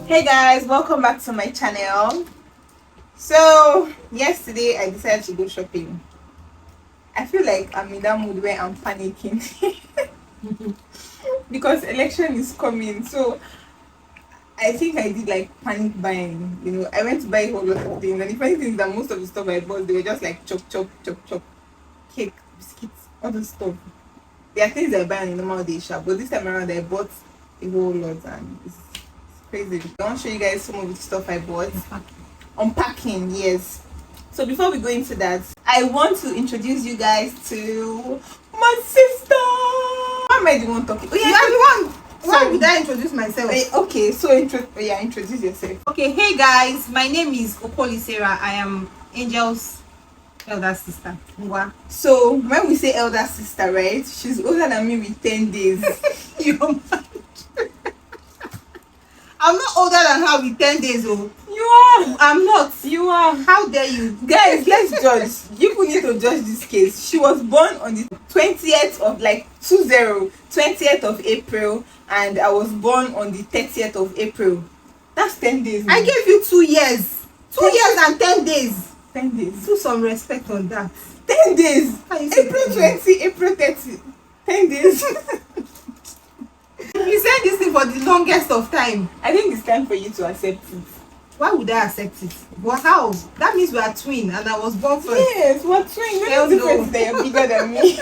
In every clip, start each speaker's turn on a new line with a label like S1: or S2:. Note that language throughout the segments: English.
S1: Hey guys, welcome back to my channel. So yesterday I decided to go shopping. I feel like I'm in that mood where I'm panicking because election is coming. So I think I did like panic buying. I went to buy a whole lot of things, and the funny thing is that most of the stuff I bought, they were just like chop chop chop chop, cake, biscuits, all the stuff. There are things I buy on a normal day shop, but this time around I bought a whole lot, and it's crazy. I want to show you guys some of the stuff I bought. Unpacking, yes. So before we go into that, I want to introduce you guys to my sister. Why am I the one talking? Oh yeah,
S2: you are the one. Why
S1: Sorry.
S2: would I introduce myself?
S1: Okay, so introduce yourself.
S2: Okay, hey guys, my name is Okoli Sarah. I am Angel's elder sister. Ngwa.
S1: So when we say elder sister, right? She's older than me with 10 days.
S2: You're mad. I'm not older than her with 10 days, oh.
S1: You are.
S2: I'm not.
S1: You are.
S2: How dare you?
S1: Guys, let's judge. You need to judge this case. She was born on the 20th of 20th of April, and I was born on the 30th of April. That's 10 days.
S2: I gave you 2 years. 2 years and 10 days.
S1: 10 days.
S2: Put some respect on that.
S1: 10 days.
S2: April
S1: 20, April 30. 10 days.
S2: You said this thing for the longest of time.
S1: I think it's time for you to accept it.
S2: Why would I accept it? But how? That means we are twin and I was born first.
S1: Yes, we're twins.
S2: Hell
S1: The
S2: no.
S1: difference is that you're bigger than me.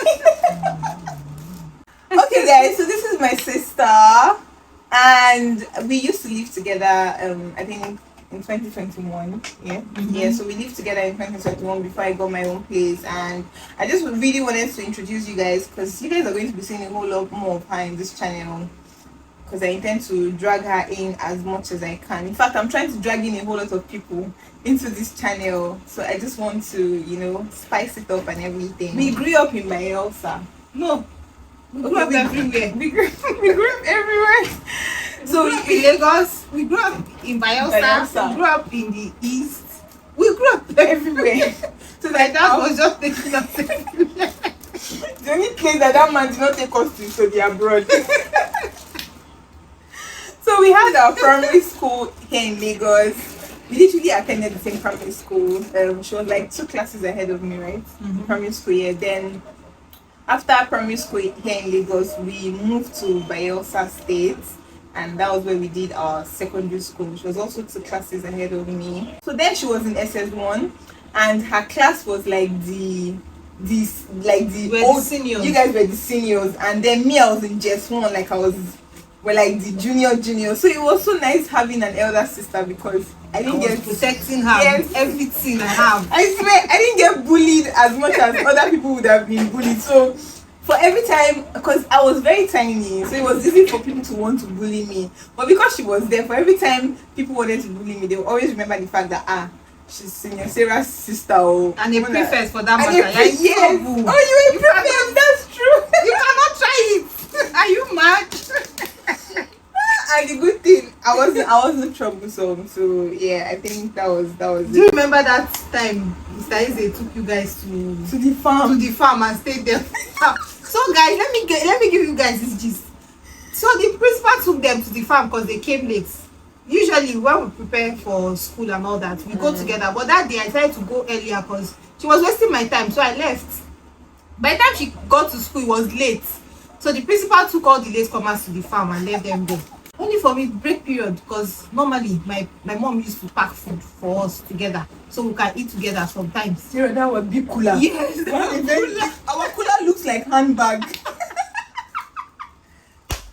S1: Okay guys, so this is my sister, and we used to live together I think in 2021. Yeah, so we lived together in 2021 before I got my own place, and I just really wanted to introduce you guys because you guys are going to be seeing a whole lot more of her in this channel, because I intend to drag her in as much as I can. In fact, I'm trying to drag in a whole lot of people into this channel, so I just want to spice it up and everything. We grew up in Bayelsa.
S2: No. We grew up everywhere.
S1: We grew up everywhere.
S2: So we grew up in Lagos, we grew up in Bayelsa, we grew up in the East, we grew up everywhere. So my dad was just taking us everywhere.
S1: The only place that man did not take us to the abroad. So we had our primary school here in Lagos. We literally attended the same primary school. She was like 2 classes ahead of me, right? Primary school year. Then after primary school here in Lagos, we moved to Bayelsa State, and that was where we did our secondary school. She was also 2 classes ahead of me. So then she was in SS1, and her class was like the old
S2: seniors.
S1: You guys were the seniors, and then me, I was in JS1, we're like the junior. So it was so nice having an elder sister, because I didn't get
S2: protecting her.
S1: Yes.
S2: Everything I have.
S1: I swear I didn't get bullied as much as other people would have been bullied. So for every time, because I was very tiny, so it was easy for people to want to bully me. But because she was there, for every time people wanted to bully me, they would always remember the fact that she's Senior Sarah's sister,
S2: and a prefect for that matter.
S1: Yes. Oh, you a prefect? That's true.
S2: You cannot try it. Are you mad?
S1: And the good thing, I wasn't troublesome. So yeah, I think that was
S2: Do you remember that time Mr. Eze took you guys to
S1: the farm
S2: and stayed there? So guys, let me give you guys this gist. So the principal took them to the farm because they came late. Usually when we prepare for school and all that, we go together. But that day I decided to go earlier because she was wasting my time, so I left. By the time she got to school, it was late. So the principal took all the latecomers to the farm and let them go. Only for me break period, because normally my mom used to pack food for us together so we can eat together sometimes.
S1: Sarah, that was big cooler.
S2: Yes, that was cooler.
S1: Our cooler looks like handbag.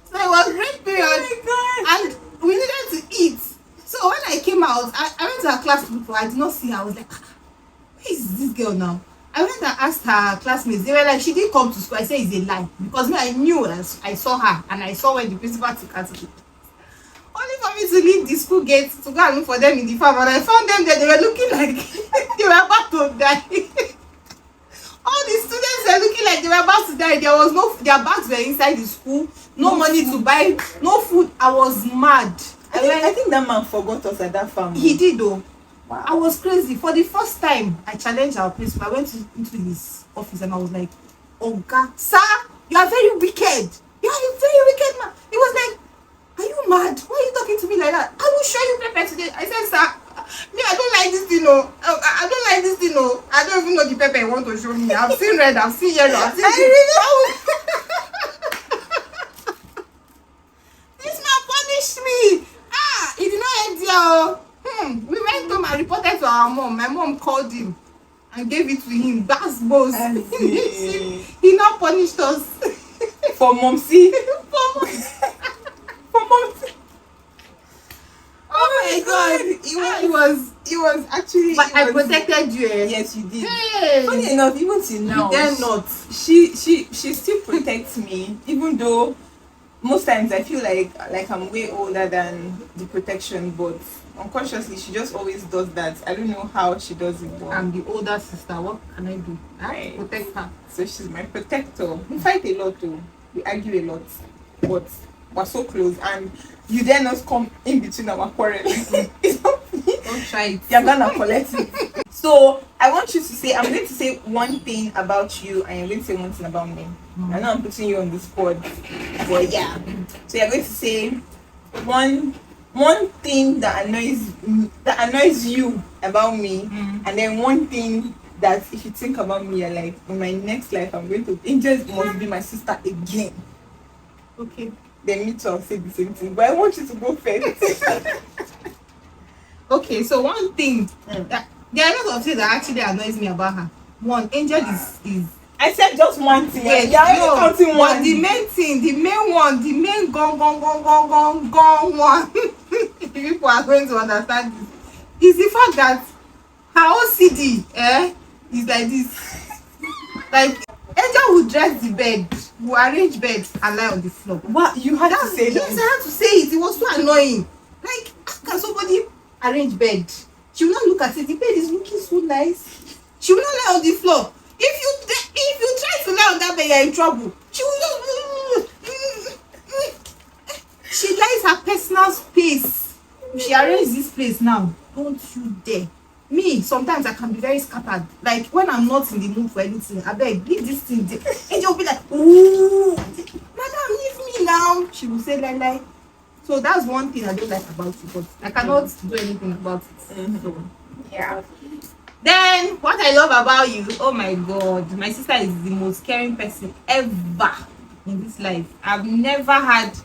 S2: So it was break period.
S1: Oh my
S2: And we needed to eat. So when I came out, I went to her class to look for her. I did not see her. I was like, where is this girl now? I went and asked her classmates. They were like, she didn't come to school. I said it's a lie, because me, I knew I saw her, and I saw when the principal took her to the only for me to leave the school gate to go and look for them in the farm, and I found them there. They were looking like they were about to die. All the students were looking like they were about to die. There was their bags were inside the school, no money to buy, no food. I was mad.
S1: I think that man forgot us at that farm.
S2: He did though.
S1: Wow.
S2: I was crazy. For the first time, I challenged our principal. I went into his office and I was like, Oga, sir, you are very wicked. You are a very wicked man. He was like, are you mad? Why are you talking to me like that? I will show you pepper today. I said, sir, me, I don't like this thing, no. I don't like this thing, no. I don't even know the pepper you want to show me. I've seen red, I've seen yellow, I've seen this man punished me. He did not end there. We went home and reported to our mom. My mom called him and gave it to him. That's boss. He not punished us.
S1: For Momsy. For Momsy.
S2: Oh my God!
S1: It was actually.
S2: But I protected you.
S1: Yes, you did.
S2: Hey.
S1: Funny enough, even till now,
S2: You dare not.
S1: She still protects me, even though most times I feel like I'm way older than the protection, but unconsciously she just always does that. I don't know how she does it, but
S2: I'm the older sister. What can I do?
S1: Right.
S2: Protect her.
S1: So she's my protector. We fight a lot too. We argue a lot, but we're so close, and you dare not come in between our quarrel. It's not
S2: Don't try it.
S1: You're gonna collect it. So I want you to say, I'm going to say one thing about you and you're going to say one thing about me. I know I'm putting you on the spot, but yeah. So you're going to say one thing that annoys you about me, and then one thing that if you think about me, you're like, in my next life I'm going to Angel must be my sister again.
S2: Okay.
S1: Then me too, I'll say the same thing. But I want you to go first.
S2: Okay, so one thing that there are a lot of things that actually annoys me about her. One, Angel is
S1: I said just one thing.
S2: yes,
S1: You're only counting
S2: but
S1: one.
S2: the main thing, the main one, the main gone one. If people are going to understand this, is the fact that her OCD is like this. Like Angel will dress the bed, will arrange bed and lie on the floor.
S1: What you had to say
S2: Yes,
S1: that?
S2: I had to say it. It was so annoying. Like, how can somebody arrange bed? She will not look at it. The bed is looking so nice. She will not lie on the floor. If you try to lie on that bed, you're in trouble. She will just. She likes her personal space. If she arranges this place now, don't you dare. Me, sometimes I can be very scattered. Like when I'm not in the mood for anything, I beg, leave this thing there. And you'll be like, ooh, madam, leave me now. She will say like. So that's one thing I don't like about you, but I cannot do anything about it. So,
S1: Yeah.
S2: then what I love about you, oh my God, my sister is the most caring person ever in this life. I've never had,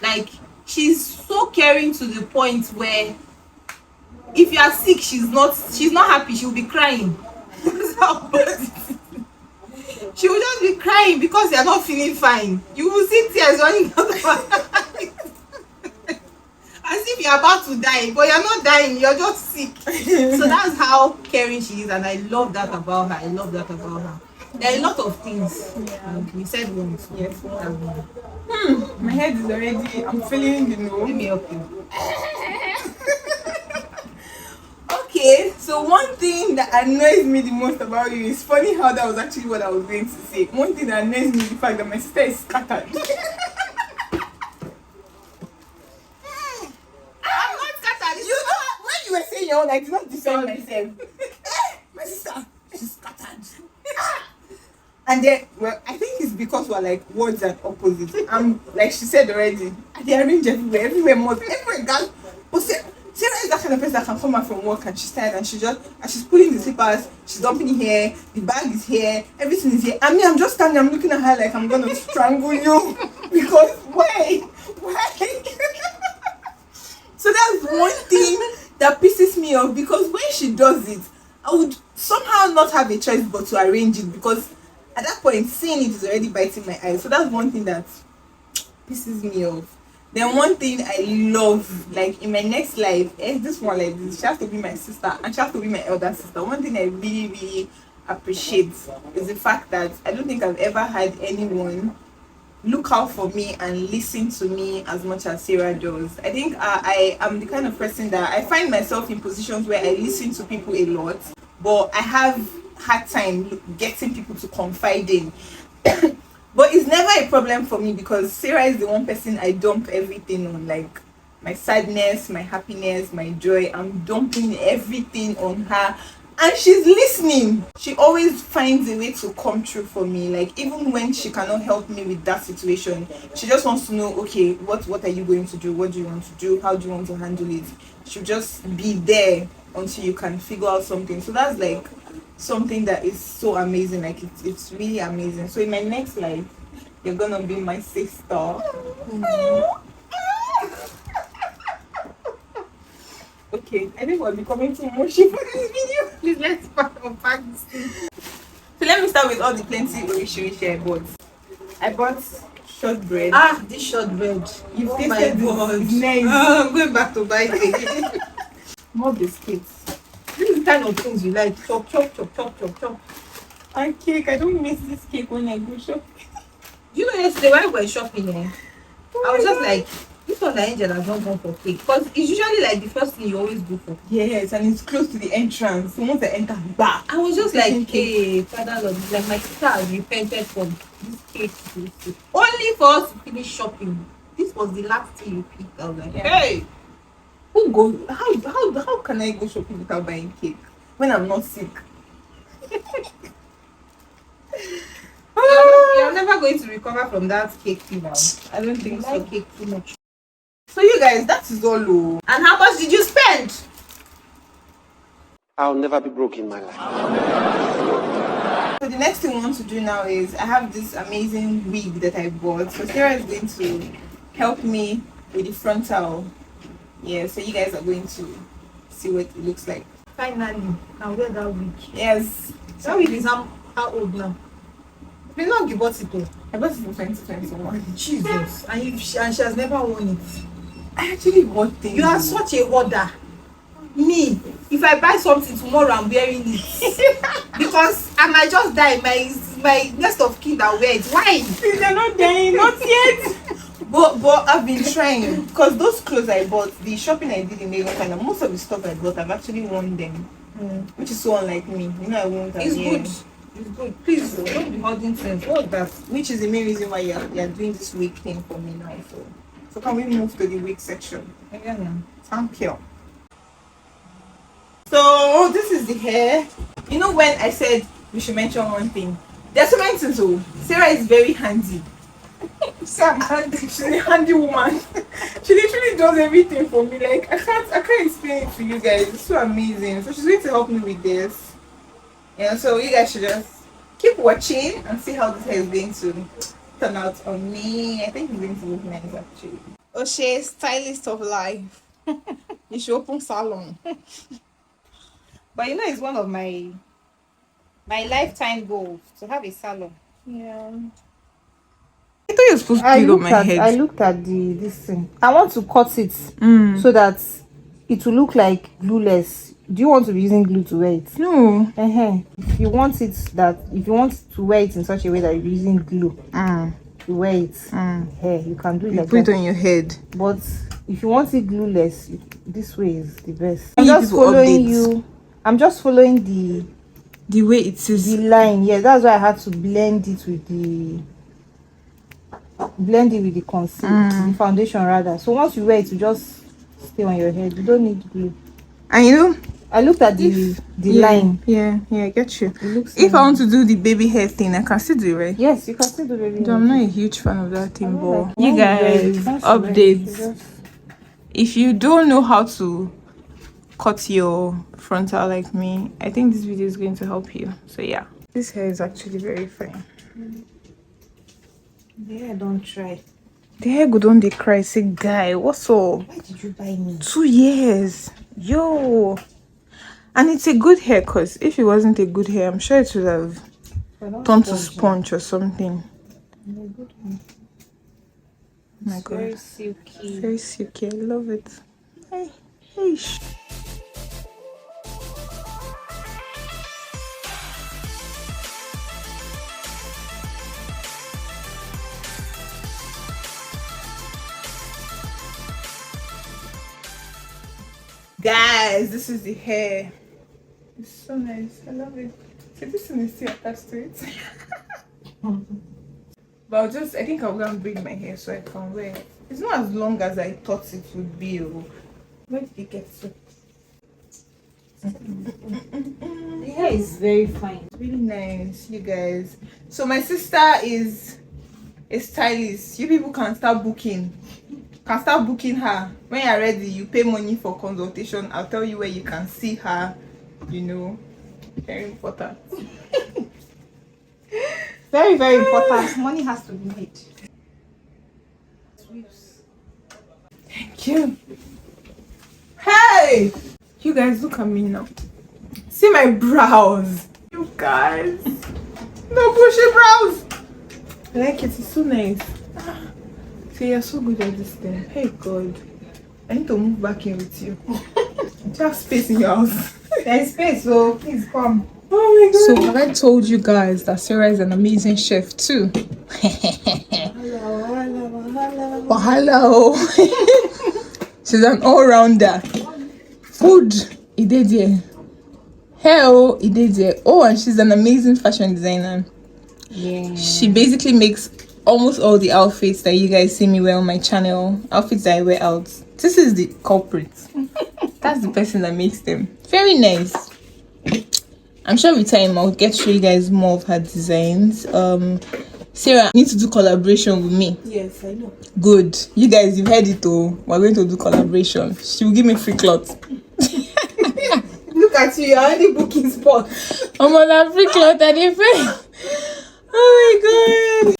S2: like, she's so caring to the point where if you are sick, she's not happy, she'll be crying. That's how bad it is. She will just be crying because you're not feeling fine. You will see tears running out of her eyes. As if you're about to die, but you're not dying, you're just sick. So that's how caring she is, and I love that about her. There are a lot of things.
S1: Yeah.
S2: We said one.
S1: Yes. My head is already. I'm feeling,
S2: Let me help you.
S1: Okay, so one thing that annoys me the most about you is funny how that was actually what I was going to say. One thing that annoys me is the fact that my sister is scattered.
S2: I'm not scattered.
S1: You know, when you were saying your own, I did not defend myself. My sister, she's scattered. And then, well, I think it's because we're like words and opposites. Like she said already, they arrange everywhere more, everywhere, girl. But Sarah is that kind of person that can come out from work and she's tired and she's putting the slippers, she's dumping it here, the bag is here, everything is here. I mean, I'm just standing, I'm looking at her like I'm gonna strangle you because why? So that's one thing that pisses me off, because when she does it, I would somehow not have a choice but to arrange it, because at that point seeing it is already biting my eyes. So that's one thing that pisses me off. Then one thing I love, like in my next life, this one like this, she has to be my sister and she has to be my elder sister. One thing I really, really appreciate is the fact that I don't think I've ever had anyone look out for me and listen to me as much as Sarah does. I think I am the kind of person that I find myself in positions where I listen to people a lot, but I have hard time getting people to confide in. But it's never a problem for me because Sarah is the one person I dump everything on, like my sadness, my happiness, my joy. I'm dumping everything on her. And she's listening. She always finds a way to come through for me. Like even when she cannot help me with that situation, she just wants to know, okay, what are you going to do? What do you want to do? How do you want to handle it? She'll just be there until you can figure out something. So that's like something that is so amazing. Like it's really amazing. So in my next life, you're gonna be my sister. Okay, I think we'll be coming to emotion for this video.
S2: Please let's unpack this thing.
S1: So let me start with all the plenty orishi I bought. I bought shortbread.
S2: This shortbread.
S1: You've
S2: Oh
S1: tasted
S2: my
S1: this.
S2: God.
S1: It's nice.
S2: I'm going back to buy it again.
S1: More biscuits.
S2: This is the kind of things you like. Chop, chop, chop, chop, chop, chop.
S1: And cake. I don't miss this cake when I go shopping.
S2: You know, yesterday when we were shopping, I was just like, this one the angel has not gone for cake. Because it's usually like the first thing you always go for.
S1: Yes, and it's close to the entrance. So once I enter back,
S2: I was just like,
S1: cake.
S2: hey, Father Lord, it's like my sister has repented from this cake. Only for us to finish shopping. This was the last thing you picked. I was like, hey,
S1: who go? How can I go shopping without buying cake when I'm not sick?
S2: you're never going to recover from that cake fever.
S1: I don't think
S2: I
S1: so.
S2: like cake too much.
S1: So you guys, that is all. Oh.
S2: And how much did you spend?
S3: I'll never be broke in my life.
S1: So the next thing we want to do now is I have this amazing wig that I bought. So Sarah is going to help me with the frontal. Yeah, so you guys are going to see what it looks like.
S2: Finally, I'll wear that wig.
S1: Yes.
S2: That wig is how old now? It's not you bought it though.
S1: I bought it in 2021.
S2: Jesus. And she has never worn it.
S1: I actually bought things.
S2: You are such a hoarder. Me, if I buy something tomorrow, I'm wearing it. Because I might just die. My next of kin that wear it. Why?
S1: They're not dying, not yet. But I've been trying because those clothes I bought, the shopping I did in Lagos, and most of the stuff I bought, I've actually worn them, which is so unlike me. You know, I won't.
S2: It's good. It's good. Please don't be holding things. What's that?
S1: Which is the main reason why you're doing this wig thing for me now. So can we move to the wig section?
S2: Yeah.
S1: Thank you. So this is the hair. You know when I said we should mention one thing? There's so many things. So Sarah is very handy. She's a handy woman. She literally does everything for me. Like I can't explain it to you guys. It's so amazing. So she's going to help me with this. Yeah, so you guys should just keep watching and see how this hair is going to turn out on me. I think it's going to look nice actually. O'Shea, stylist of life. You should open salon.
S2: But you know, it's one of my lifetime goals to have a salon.
S1: Yeah. I thought you were supposed to put it on my head.
S2: I looked at this thing. I want to cut it so that it will look like glueless. Do you want to be using glue to wear it?
S1: No.
S2: If you want to wear it in such a way that you're using glue to wear it, you can do it like
S1: Put
S2: that.
S1: it on your head.
S2: But if you want it glueless, this way is the best.
S1: I'm just following
S2: you. I'm just following
S1: the way it is.
S2: the line. Yeah, that's why I had to blend it with the concealer, the foundation rather. So once you wear it, you just stay on your head. You don't need glue.
S1: And you know,
S2: I looked at the line.
S1: Yeah, I get you.
S2: It looks
S1: If
S2: nice.
S1: I want to do the baby hair thing, I can still do it, right?
S2: Yes, you can still do baby
S1: Though I'm not a huge fan of that thing, but
S2: like,
S1: you
S2: when
S1: guys,
S2: wear it, once you wear it,
S1: updates.
S2: you just-
S1: If you don't know how to cut your frontal like me, I think this video is going to help you. So yeah, this hair is actually very fine.
S2: Yeah, don't try.
S1: The hair go don dey cry, say guy, what's up?
S2: Why did you buy me?
S1: 2 years, yo. And it's a good hair, cause if it wasn't a good hair, I'm sure it would have turned to sponge or something.
S2: Good one.
S1: My
S2: It's
S1: God,
S2: very silky.
S1: very silky. I love it. Hey. Guys, this is the hair. It's so nice. I love it. So this thing is still attached to it. But I think I'll go and braid my hair so I can wear it. It's not as long as I thought it would be. Where did it get to?
S2: The hair is very fine.
S1: Really nice, you guys. So my sister is a stylist. You people can start booking. Can start booking her. When you're ready, you pay money for consultation. I'll tell you where you can see her. You know, very important.
S2: Very, very important. Money has to be made.
S1: Thank you. Hey! You guys, look at me now. See my brows. You guys. No bushy brows. I like it. It's so nice. See, you're so good at this thing. Hey, God. I need to move back in with you. You have space in your house.
S2: There's space, so please come.
S1: Oh my God.
S3: So have I told you guys that Sarah is an amazing chef too? Hello. She's an all-rounder. Food, it did there. Hair, it did there. Oh, and she's an amazing fashion designer.
S2: Yeah.
S3: She basically makes almost all the outfits that you guys see me wear on my channel. Outfits that I wear out. This is the culprit. That's the person that makes them. Very nice. I'm sure with time I'll get to show you guys more of her designs. Sarah, you need to do collaboration with me.
S1: Yes, I know.
S3: Good. You guys, you've heard it though. We're going to do collaboration. She will give me free cloth.
S2: Look at you, you're already booking spots.
S3: I'm on a free cloth and if Oh my God.